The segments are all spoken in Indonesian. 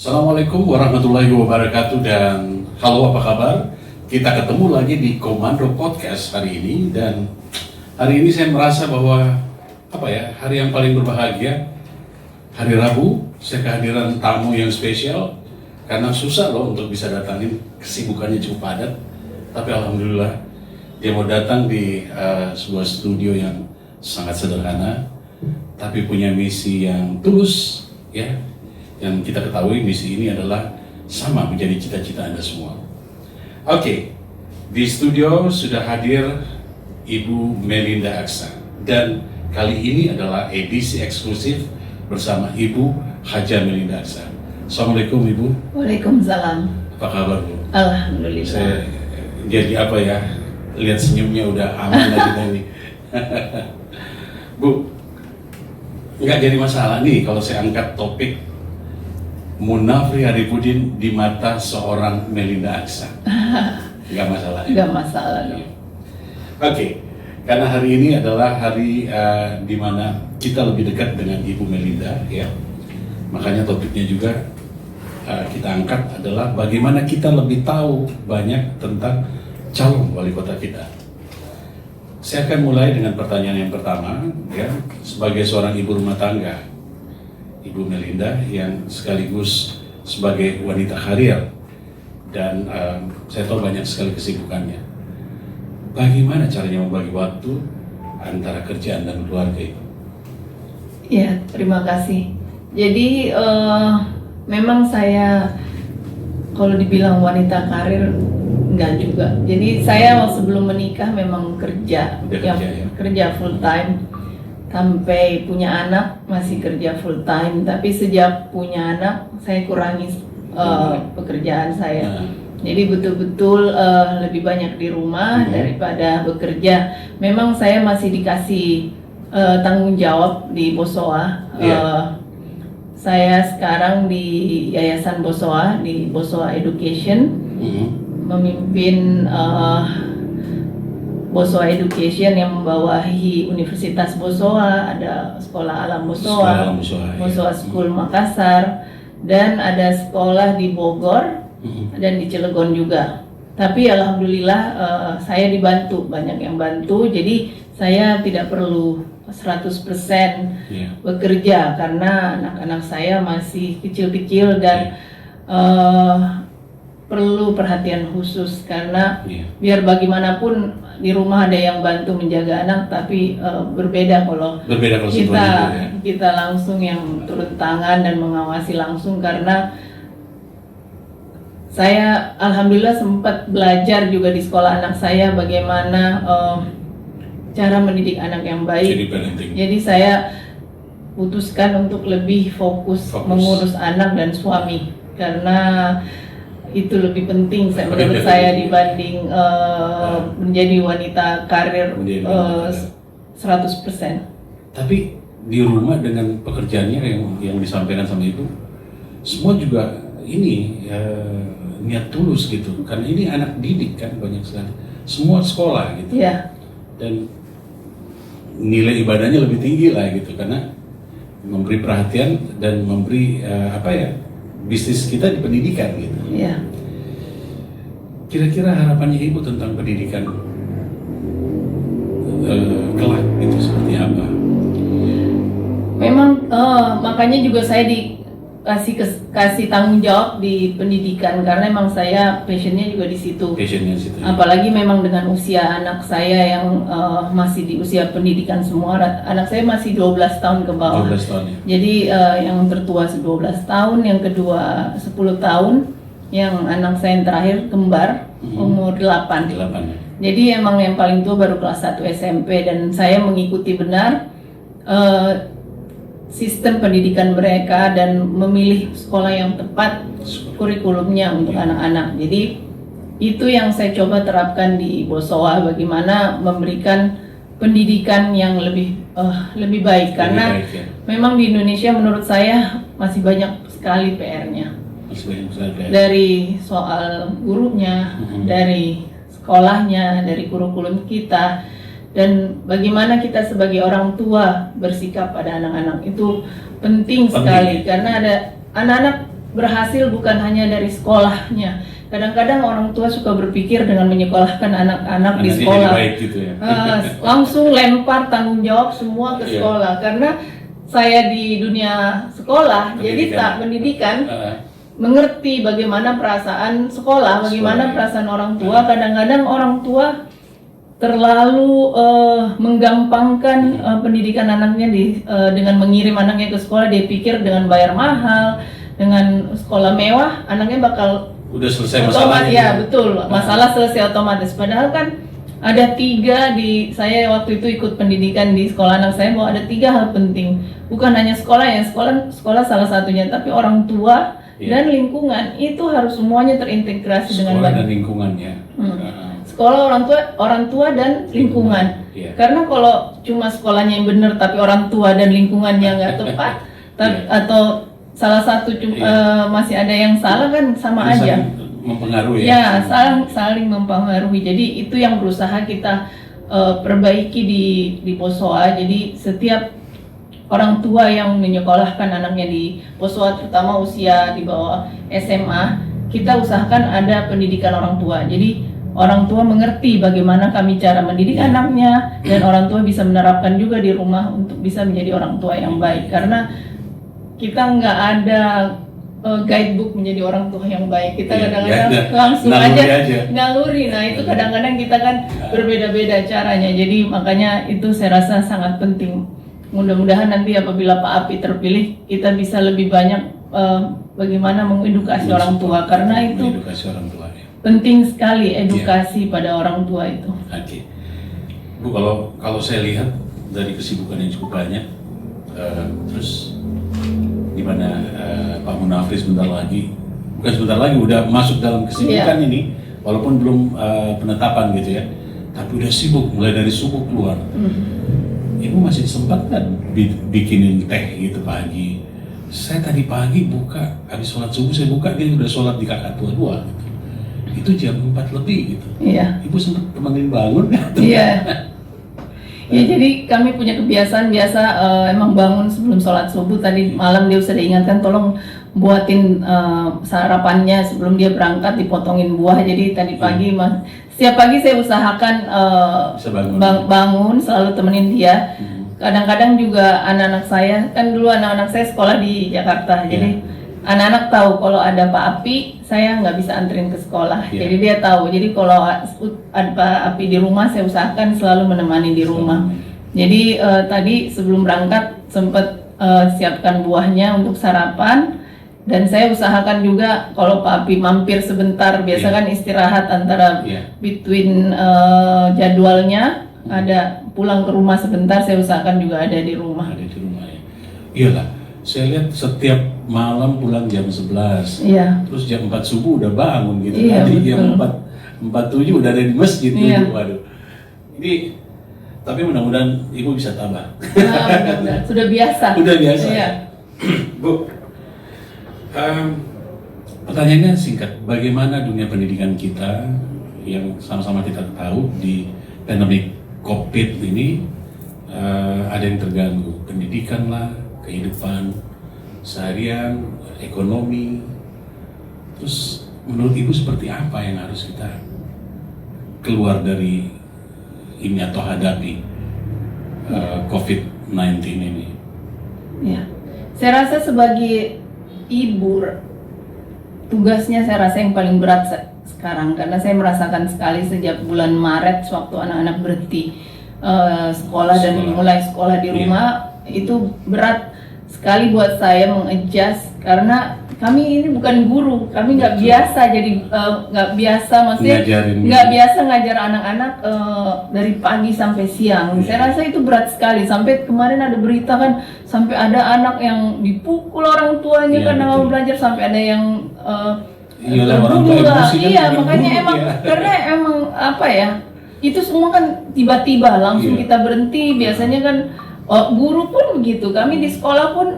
Assalamualaikum warahmatullahi wabarakatuh dan halo, apa kabar? Kita ketemu lagi di Komando Podcast hari ini, dan hari ini saya merasa bahwa hari yang paling berbahagia, hari Rabu. Saya kehadiran tamu yang spesial karena susah loh untuk bisa datangin, kesibukannya cukup padat, tapi alhamdulillah dia mau datang di sebuah studio yang sangat sederhana tapi punya misi yang tulus, ya. Yang kita ketahui misi ini adalah sama menjadi cita-cita Anda semua. Oke, di studio sudah hadir Ibu Melinda Aksa, dan kali ini adalah edisi eksklusif bersama Ibu Haja Melinda Aksa. Assalamualaikum Ibu. Waalaikumsalam. Apa kabar Bu? Alhamdulillah. Saya jadi lihat senyumnya udah aman lagi nih. Bu, nggak jadi masalah nih kalau saya angkat topik Munafri Arifudin di mata seorang Melinda Aksa. Nggak masalah ya? Nggak masalah dong. Oke, karena hari ini adalah hari di mana kita lebih dekat dengan Ibu Melinda, ya. Makanya topiknya juga kita angkat adalah bagaimana kita lebih tahu banyak tentang calon wali kota kita. Saya akan mulai dengan pertanyaan yang pertama, ya. Sebagai seorang ibu rumah tangga, Ibu Melinda yang sekaligus sebagai wanita karir, dan saya tahu banyak sekali kesibukannya. Bagaimana caranya membagi waktu antara kerjaan dan keluarga Ibu? Ya, terima kasih. Jadi memang saya kalau dibilang wanita karir enggak juga. Jadi saya sebelum menikah memang kerja, kerja full time. Sampai punya anak masih kerja full time, tapi sejak punya anak saya kurangi pekerjaan saya. Jadi betul-betul lebih banyak di rumah daripada bekerja. Memang saya masih dikasih tanggung jawab di Bosowa. Saya sekarang di Yayasan Bosowa, di Bosowa Education, memimpin Bosowa Education yang membawahi Universitas Bosowa, ada Sekolah Alam Bosowa, Bosowa School Makassar, dan ada sekolah di Bogor dan di Cilegon juga. Tapi alhamdulillah saya dibantu, banyak yang bantu, jadi saya tidak perlu 100% bekerja karena anak-anak saya masih kecil-kecil dan perlu perhatian khusus karena biar bagaimanapun di rumah ada yang bantu menjaga anak, tapi berbeda kalau kita langsung yang turun tangan dan mengawasi langsung, karena saya alhamdulillah sempat belajar juga di sekolah anak saya bagaimana cara mendidik anak yang baik. Jadi saya putuskan untuk lebih fokus mengurus anak dan suami karena itu lebih penting menurut saya dibanding menjadi wanita karir 100%. Tapi di rumah dengan pekerjaannya yang disampaikan sama Ibu, semua juga ini niat tulus gitu, karena ini anak didik kan banyak sekali, semua sekolah gitu, dan nilai ibadahnya lebih tinggi lah gitu, karena memberi perhatian dan memberi bisnis kita di pendidikan gitu. Kira-kira harapannya Ibu tentang pendidikan kelak itu seperti apa? Memang makanya juga saya kasih tanggung jawab di pendidikan karena memang saya passionnya juga di situ. Apalagi memang dengan usia anak saya yang masih di usia pendidikan semua. Anak saya masih 12 tahun ke bawah. 12 tahun ya. Jadi yang tertua 12 tahun, yang kedua 10 tahun, yang anak saya yang terakhir kembar umur 8. Jadi emang yang paling tua baru kelas 1 SMP, dan saya mengikuti benar sistem pendidikan mereka dan memilih sekolah yang tepat kurikulumnya untuk anak-anak. Jadi itu yang saya coba terapkan di Bosowa, bagaimana memberikan pendidikan yang lebih baik karena memang di Indonesia menurut saya masih banyak sekali PR-nya. Dari soal gurunya, dari sekolahnya, dari kurikulum kita, dan bagaimana kita sebagai orang tua bersikap pada anak-anak itu penting sekali karena ada anak-anak berhasil bukan hanya dari sekolahnya. Kadang-kadang orang tua suka berpikir dengan menyekolahkan anak-anak di Anaknya sekolah, jadi baik gitu ya. langsung lempar tanggung jawab semua ke Iya. sekolah. Karena saya di dunia sekolah, jadi tak pendidikan, mengerti bagaimana perasaan sekolah, bagaimana Sekolah, ya. perasaan orang tua. Kadang-kadang orang tua terlalu menggampangkan pendidikan anaknya dengan mengirim anaknya ke sekolah. Dia pikir dengan bayar mahal, dengan sekolah mewah, anaknya bakal Udah selesai otomatis. masalahnya. Ya betul, masalah selesai otomatis. Padahal kan ada 3 saya waktu itu ikut pendidikan di sekolah anak saya, bahwa ada 3 hal penting. Bukan hanya sekolah ya, sekolah salah satunya, tapi orang tua dan lingkungan itu harus semuanya terintegrasi dengan Sekolah baik. dan lingkungannya. Sekolah, orang tua dan lingkungan. Iya. Karena kalau cuma sekolahnya yang benar tapi orang tua dan lingkungannya nggak tepat, atau salah satu masih ada yang salah, kan sama Jadi aja. saling mempengaruhi Ya, saling mempengaruhi. Jadi itu yang berusaha kita perbaiki di Posoa. Jadi setiap orang tua yang menyekolahkan anaknya di Posoa, terutama usia di bawah SMA, kita usahakan ada pendidikan orang tua. Jadi orang tua mengerti bagaimana kami cara mendidik anaknya, dan orang tua bisa menerapkan juga di rumah untuk bisa menjadi orang tua yang baik. Karena kita nggak ada guidebook menjadi orang tua yang baik. Kita kadang-kadang langsung aja naluri. Nah itu kadang-kadang kita kan berbeda-beda caranya. Jadi makanya itu saya rasa sangat penting. Mudah-mudahan nanti apabila Pak Api terpilih, kita bisa lebih banyak bagaimana mengedukasi orang tua, karena itu mengedukasi orang tua, ya. penting sekali edukasi pada orang tua itu. Oke. Bu, kalau saya lihat dari kesibukan yang cukup banyak, terus di mana Pak Munafri sebentar lagi udah masuk dalam kesibukan ini, walaupun belum penetapan gitu ya, tapi udah sibuk mulai dari subuh keluar. Ibu masih sempat kan bikinin teh gitu pagi? Saya tadi pagi buka, habis sholat subuh saya buka, dia udah sholat di kakak tua 2 gitu. Itu jam 4 lebih gitu. Iya. Ibu sempat temenin bangun kan? Iya. Ya, jadi kami punya kebiasaan biasa emang bangun sebelum sholat subuh. Tadi malam dia sudah ingatkan, tolong buatin sarapannya sebelum dia berangkat, dipotongin buah. Jadi tadi pagi setiap pagi saya usahakan bangun, selalu temenin dia. Kadang-kadang juga anak-anak saya, kan dulu anak-anak saya sekolah di Jakarta, jadi anak-anak tahu kalau ada Pak Api, saya nggak bisa anterin ke sekolah. Jadi dia tahu. Jadi kalau ada Pak Api di rumah, saya usahakan selalu menemani di rumah. Jadi tadi sebelum berangkat sempat siapkan buahnya untuk sarapan, dan saya usahakan juga kalau Pak Api mampir sebentar, biasa kan istirahat antara between jadwalnya, ada pulang ke rumah sebentar, saya usahakan juga ada di rumah. Ada di rumah ya. Iyalah. Saya lihat setiap malam pulang jam 11, terus jam 4 subuh udah bangun gitu. Tadi jam 4:47 udah ada di masjid gitu. Waduh. Ini, tapi mudah-mudahan Ibu bisa tabah. Mudah-mudahan. Sudah biasa. Udah biasa. Iya. Bu, pertanyaannya singkat. Bagaimana dunia pendidikan kita yang sama-sama kita tahu di pandemi COVID ini ada yang terganggu, pendidikan lah, kehidupan seharian, ekonomi. Terus menurut Ibu seperti apa yang harus kita keluar dari ini atau hadapi COVID-19 ini? Ya, saya rasa sebagai ibu, tugasnya saya rasa yang paling berat sekarang, karena saya merasakan sekali sejak bulan Maret waktu anak-anak berhenti sekolah dan mulai sekolah di rumah. Itu berat sekali buat saya mengadjust, karena kami ini bukan guru, kami nggak biasa, jadi nggak biasa, maksudnya nggak biasa ngajar anak-anak dari pagi sampai siang. Saya rasa itu berat sekali. Sampai kemarin ada berita kan, sampai ada anak yang dipukul orang tuanya karena mau belajar, sampai ada yang terbunuh lah. Iya, makanya emang karena emang apa ya, itu semua kan tiba-tiba langsung kita berhenti. Biasanya kan guru pun begitu, kami di sekolah pun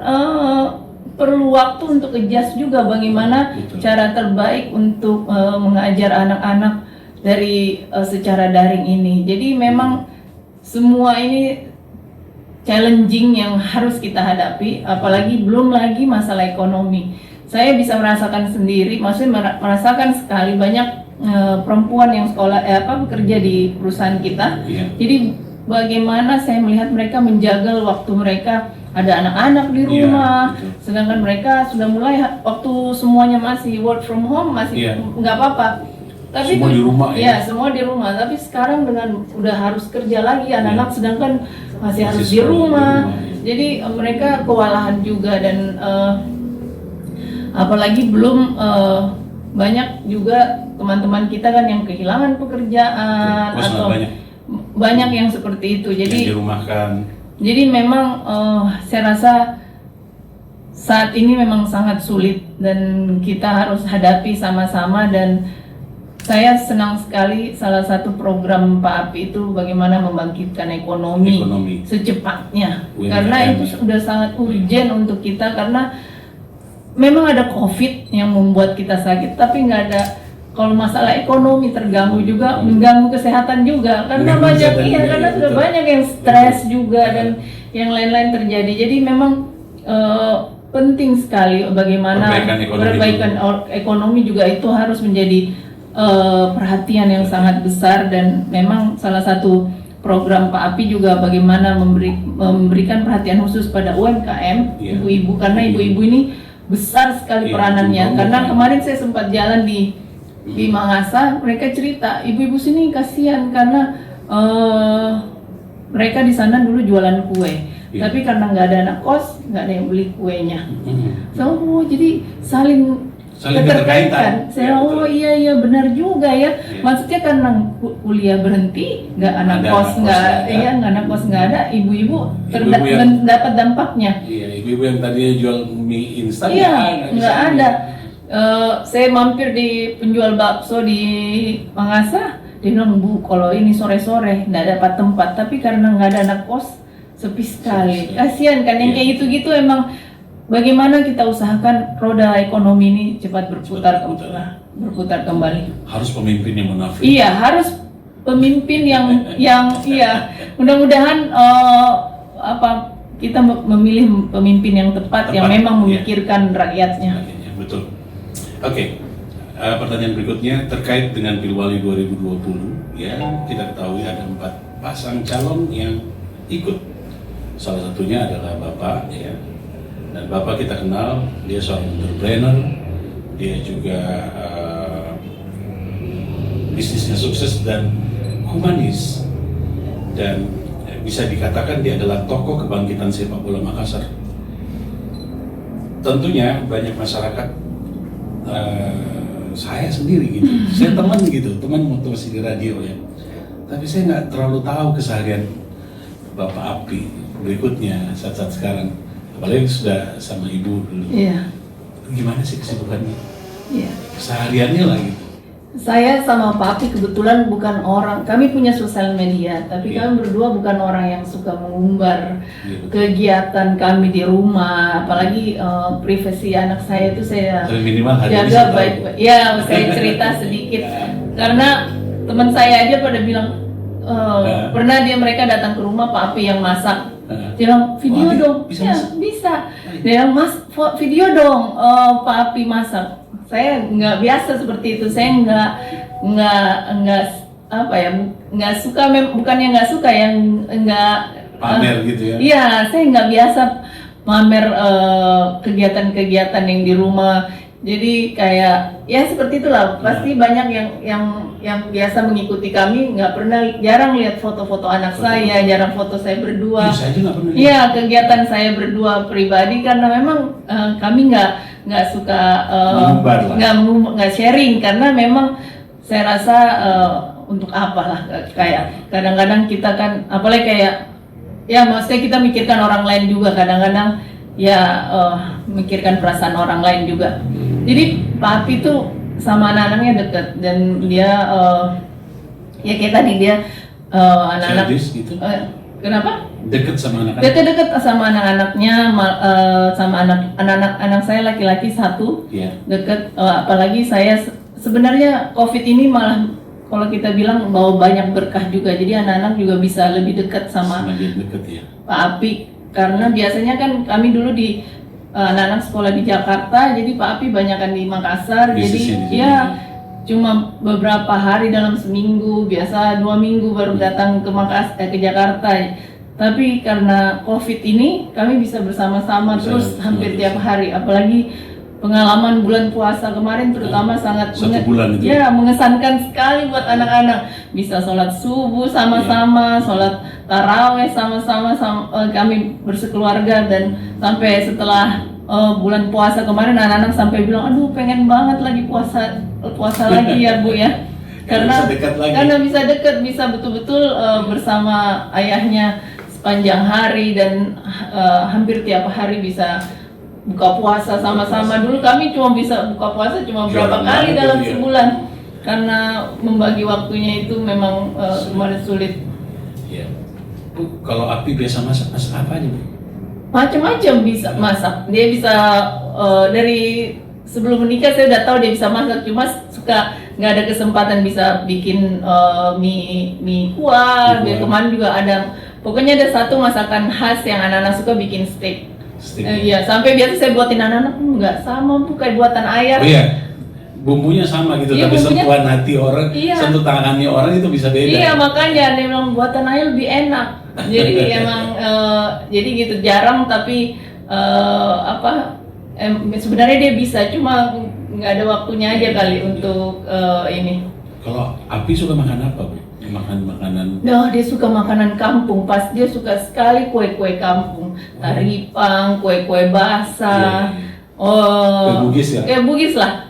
perlu waktu untuk adjust juga bagaimana cara terbaik untuk mengajar anak-anak dari secara daring ini. Jadi memang semua ini challenging yang harus kita hadapi, apalagi belum lagi masalah ekonomi. saya bisa merasakan sendiri, maksudnya merasakan sekali banyak perempuan yang bekerja di perusahaan kita. Iya. Jadi bagaimana saya melihat mereka menjaga waktu mereka, ada anak-anak di rumah, betul. sedangkan mereka sudah mulai waktu semuanya masih work from home, masih nggak apa-apa. Tapi semua di rumah ya, semua di rumah. Tapi sekarang dengan udah harus kerja lagi, anak-anak sedangkan masih harus di rumah. Jadi mereka kewalahan juga dan apalagi belum banyak juga teman-teman kita kan yang kehilangan pekerjaan atau banyak yang seperti itu. Jadi yang dirumahkan. Jadi memang saya rasa saat ini memang sangat sulit dan kita harus hadapi sama-sama, dan saya senang sekali salah satu program Pak Api itu bagaimana membangkitkan ekonomi secepatnya. Karena itu sudah sangat urgent untuk kita, karena memang ada COVID yang membuat kita sakit, tapi nggak ada, kalau masalah ekonomi terganggu juga, mengganggu kesehatan juga, karena karena sudah banyak yang stres juga dan yang lain-lain terjadi. Jadi memang penting sekali bagaimana perbaikan ekonomi juga itu harus menjadi perhatian yang sangat besar, dan memang salah satu program Pak Api juga bagaimana memberikan perhatian khusus pada UMKM, ibu-ibu, karena ibu-ibu ini besar sekali peranannya. Karena kemarin saya sempat jalan di Makassar, mereka cerita ibu-ibu sini kasihan karena mereka di sana dulu jualan kue, tapi karena nggak ada anak kos, nggak ada yang beli kuenya. Jadi saling keterkaitan. Iya benar juga ya. Maksudnya karena kuliah berhenti, nggak anak kos nggak ada, ibu-ibu dapat dampaknya. Iya, ibu-ibu yang tadinya jual mie instan nggak ada. Saya mampir di penjual bakso di Makassar, dia bilang, Bu, kalau ini sore-sore nggak dapat tempat, tapi karena nggak ada anak kos sepi sekali. Kasihan kan yang kayak gitu-gitu. Emang bagaimana kita usahakan roda ekonomi ini cepat berputar kembali. Harus pemimpin yang munafik. Iya, harus pemimpin yang mudah-mudahan kita memilih pemimpin yang tepat yang memang memikirkan rakyatnya. Betul. Oke. Pertanyaan berikutnya terkait dengan Pilwali 2020. Ya, kita ketahui ada 4 pasang calon yang ikut. Salah satunya adalah Bapak, ya. Dan Bapak kita kenal, dia seorang entrepreneur, dia juga bisnisnya sukses dan humanis, dan bisa dikatakan dia adalah tokoh kebangkitan sepak bola Makassar. Tentunya banyak masyarakat, saya sendiri gitu, saya teman motivasi di radio ya, tapi saya nggak terlalu tahu keseharian Bapak Api berikutnya saat-saat sekarang. Apalagi sudah sama ibu dulu. Iya. Gimana sih kesibukannya? Iya. Sehariannya lah gitu. Saya sama Pak Api kebetulan bukan orang, kami punya sosial media, tapi kami berdua bukan orang yang suka mengumbar kegiatan kami di rumah, apalagi privasi anak saya itu saya jaga baik-baik. Ya, saya cerita sedikit, karena teman saya aja pada bilang, pernah mereka datang ke rumah Pak Api yang masak. Dia bilang, video dong, bisa. Dia bilang, Mas, video dong, Pak Api masak. Saya nggak biasa seperti itu. Saya nggak suka, bukannya nggak suka, yang nggak pamer gitu ya. Iya, saya nggak biasa pamer kegiatan-kegiatan yang di rumah. Jadi kayak ya seperti itulah. Pasti banyak yang biasa mengikuti kami jarang lihat foto-foto anak saya, jarang foto saya berdua. Iya, kegiatan saya berdua pribadi, karena memang kami nggak suka nggak sharing, karena memang saya rasa untuk apalah, kayak kadang-kadang kita kan apalagi kayak ya maksudnya kita mikirkan orang lain juga, kadang-kadang ya mikirkan perasaan orang lain juga. Jadi Pak Api itu sama anak-anaknya dekat, dan dia ya kayak tadi dia anak-anak gitu. Kenapa? Dekat sama anak-anak. Dekat sama anak-anaknya, sama anak saya laki-laki 1. Dekat, apalagi saya sebenarnya COVID ini malah kalau kita bilang bawa banyak berkah juga. Jadi anak-anak juga bisa lebih dekat sama dia dekat ya. Pak Api, karena biasanya kan kami dulu di anak-anak sekolah di Jakarta, jadi Pak Api banyakan di Makassar. Bisnisnya Jadi di sini. ya cuma beberapa hari dalam seminggu, biasa 2 minggu baru datang ke ke Jakarta. Tapi karena COVID ini kami bisa bersama-sama Bisa terus hampir terus. tiap hari, apalagi pengalaman bulan puasa kemarin terutama sangat 1 bulan itu. ya mengesankan sekali buat anak-anak. Bisa sholat subuh sama-sama, sholat taraweh sama-sama, kami bersekeluarga, dan sampai setelah bulan puasa kemarin anak-anak sampai bilang, aduh pengen banget lagi puasa lagi ya Bu ya. Karena bisa dekat lagi. Karena bisa dekat, bisa betul-betul bersama ayahnya sepanjang hari, dan hampir tiap hari bisa buka puasa sama-sama. Dulu kami cuma bisa buka puasa cuma berapa Jarang kali banget dalam ya. sebulan, karena membagi waktunya itu memang kemarin sulit. Iya. Bu, kalau Api biasa masak apa aja Bu? Macam-macam bisa masak. Dia bisa dari sebelum menikah saya udah tahu dia bisa masak, cuma suka nggak ada kesempatan bisa bikin mie kuah. Dia kemarin juga ada, pokoknya ada satu masakan khas yang anak-anak suka, bikin steak. Iya, sampai biasa saya buatin anak-anak, nggak sama Bu kayak buatan ayah. Oh iya, bumbunya sama gitu, Iya, tapi bumbunya- sentuhan hati orang, Iya. sentuh tangannya orang itu bisa beda. Iya, makanya dia bilang buatan ayah lebih enak. Jadi emang jadi gitu, jarang, tapi sebenarnya dia bisa, cuma nggak ada waktunya aja kali untuk ini. Kalau Api suka makan apa Bu? Makan makanan. Nah, dia suka makanan kampung, pas dia suka sekali kue-kue kampung, taripang, kue-kue basah. Kue Bugis ya? Kayak Bugis lah.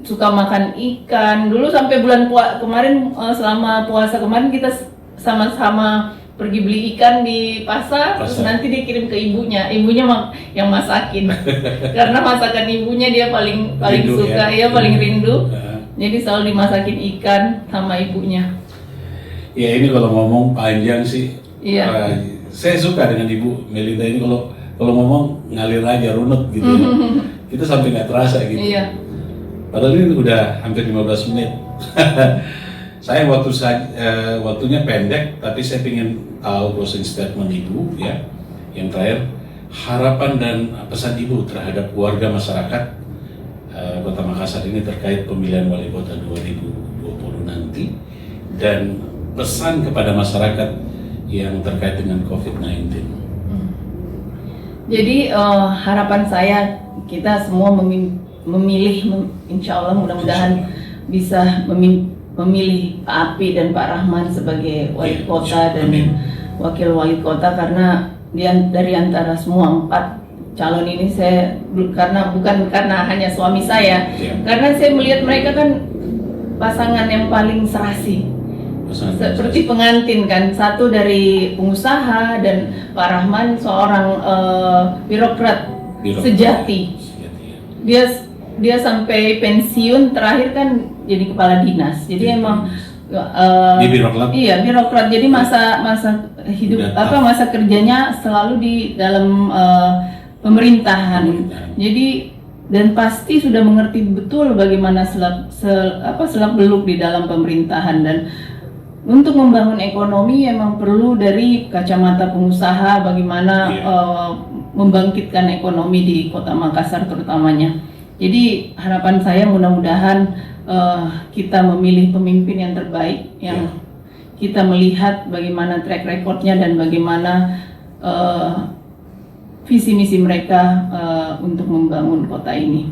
Suka makan ikan. Dulu sampai bulan kemarin, selama puasa kemarin kita sama-sama pergi beli ikan di pasar, terus nanti dia kirim ke ibunya yang masakin. Karena masakan ibunya dia paling Rindu, suka, ya? paling rindu. Jadi selalu dimasakin ikan sama ibunya. Ya ini kalau ngomong panjang sih. Iya. Saya suka dengan Ibu Melinda ini, kalau ngomong ngalir aja, runut gitu ya. Kita sampai nggak terasa gitu. Iya. Padahal ini udah hampir 15 menit. Saya waktunya pendek, tapi saya ingin tahu closing statement Ibu ya. Yang terakhir, harapan dan pesan Ibu terhadap warga masyarakat Kota Makassar ini terkait pemilihan wali kota 2020 nanti, dan pesan kepada masyarakat yang terkait dengan COVID-19. Jadi harapan saya, kita semua memilih, insya Allah mudah-mudahan bisa memilih Pak Api dan Pak Rahman sebagai wali kota dan wakil wali kota, karena dari antara semua 4 calon ini saya, bukan karena hanya suami saya, karena saya melihat mereka kan pasangan yang paling serasi, seperti pengantin kan, satu dari pengusaha dan Pak Rahman seorang birokrat sejati. Dia sampai pensiun terakhir kan jadi kepala dinas, jadi emang di birokrat. Iya, birokrat. Jadi masa hidup masa kerjanya selalu di dalam pemerintahan. Jadi dan pasti sudah mengerti betul bagaimana selak beluk di dalam pemerintahan, dan untuk membangun ekonomi memang perlu dari kacamata pengusaha bagaimana membangkitkan ekonomi di Kota Makassar terutamanya. Jadi harapan saya mudah-mudahan kita memilih pemimpin yang terbaik, yang kita melihat bagaimana track recordnya dan bagaimana visi misi mereka untuk membangun kota ini.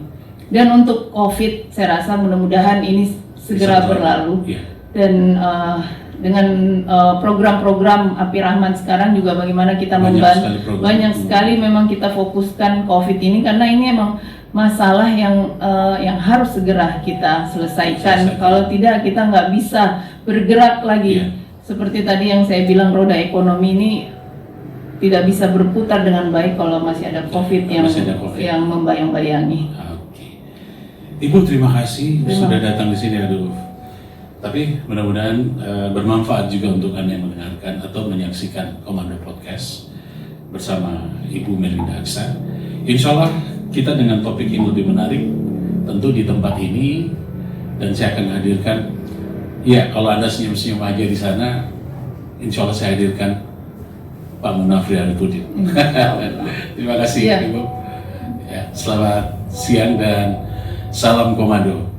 Dan untuk COVID, saya rasa mudah-mudahan ini segera berlalu. Dan dengan program-program Api Rahman sekarang juga bagaimana kita membantu, banyak sekali memang kita fokuskan COVID ini, karena ini emang masalah yang harus segera kita selesaikan. Kalau tidak, kita nggak bisa bergerak lagi. Seperti tadi yang saya bilang, roda ekonomi ini tidak bisa berputar dengan baik kalau masih ada COVID yang membayang-bayangi. Oke. Ibu terima kasih sudah datang di sini. Tapi mudah-mudahan bermanfaat juga untuk Anda yang mendengarkan atau menyaksikan Komando Podcast bersama Ibu Melinda Aksa. Insya Allah kita dengan topik yang lebih menarik tentu di tempat ini, dan saya akan hadirkan. Ya, kalau Anda senyum-senyum aja di sana, insya Allah saya hadirkan Pak Munafri Arifudin. Insya Allah. Terima kasih Iya. Ibu. Ya, selamat siang dan salam komando.